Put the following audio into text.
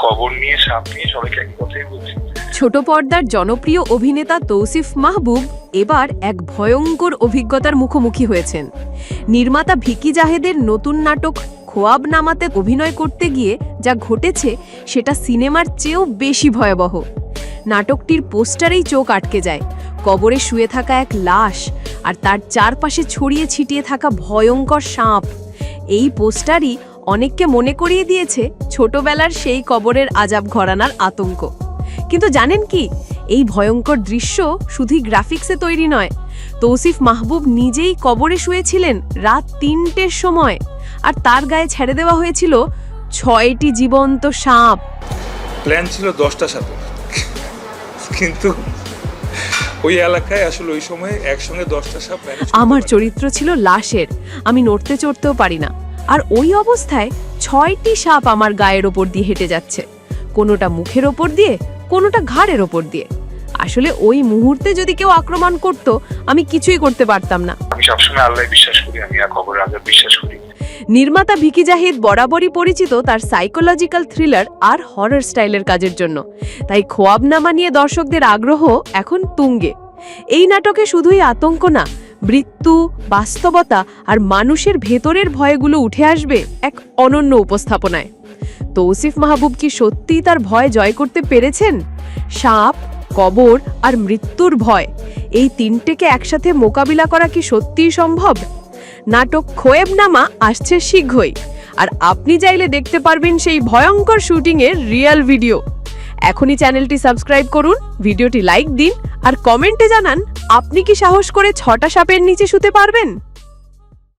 কবর নিয়ে সাপ নিয়ে সবাইকে একই কথাই বলছি। ছোট পর্দার জনপ্রিয় অভিনেতা তৌসিফ মাহবুব এবার এক ভয়ঙ্কর অভিজ্ঞতার মুখোমুখি হয়েছেন। নির্মাতা ভিকি জাহেদের নতুন নাটক খোয়াবনামাতে অভিনয় করতে গিয়ে যা ঘটেছে সেটা সিনেমার চেয়েও বেশি ভয়াবহ। নাটকটির পোস্টারেই চোখ আটকে যায়, কবরে শুয়ে থাকা এক লাশ আর তার চারপাশে ছড়িয়ে ছিটিয়ে থাকা ভয়ঙ্কর সাপ। এই পোস্টারই অনেককে মনে করিয়ে দিয়েছে ছোটবেলার সেই কবরের আজাব ঘরানার আতঙ্ক। কিন্তু জানেন কি, এই ভয়ঙ্কর দৃশ্য শুধুই গ্রাফিক্সে তৈরি নয়। তৌসিফ মাহবুব নিজেই কবরে শুয়েছিলেন রাত ৩টের সময়, আর তার গায়ে ছেড়ে দেওয়া হয়েছিল ৬টি জীবন্ত সাপ। প্ল্যান ছিল 10টা সাপের, কিন্তু ওই এলাকায় আসলে ওই সময় একসঙ্গে 10টা সাপ। আমার চরিত্র ছিল লাশের, আমি নড়তে চড়তেও পারি না, আর ওই অবস্থায় 6টি সাপ আমার গায়ের ওপর দিয়ে হেঁটে যাচ্ছে, কোনোটা মুখের ওপর দিয়ে, কোনোটা ঘাড়ের ওপর দিয়ে। আসলে ওই মুহূর্তে যদি কেউ আক্রমণ করত, আমি কিছুই করতে পারতাম না। আমি সবসময় আল্লাহ বিশ্বাস করি, আমি আর কবরের আজাব বিশ্বাস করি। নির্মাতা ভিকি জাহিদ বরাবরই পরিচিত তার সাইকোলজিক্যাল থ্রিলার আর হরর স্টাইলের কাজের জন্য, তাই খোয়াবনামা নিয়ে দর্শকদের আগ্রহ এখন তুঙ্গে। এই নাটকে শুধুই আতঙ্ক না, মৃত্যু, বাস্তবতা আর মানুষের ভেতরের ভয়গুলো উঠে আসবে এক অনন্য উপস্থাপনায়। তৌসিফ মাহবুব কি সত্যিই তার ভয় জয় করতে পেরেছেন? সাপ, কবর আর মৃত্যুর ভয়, এই তিনটেকে একসাথে মোকাবিলা করা কি সত্যিই সম্ভব? নাটক খোয়াবনামা আসছে শীঘ্রই, আর আপনি চাইলে দেখতে পারবেন সেই ভয়ঙ্কর শুটিংয়ের রিয়েল ভিডিও। এখনই চ্যানেলটি সাবস্ক্রাইব করুন, ভিডিওটি লাইক দিন আর কমেন্টে জানান আপনি কি সাহস করে 6টা সাপের নিচে শুতে পারবেন।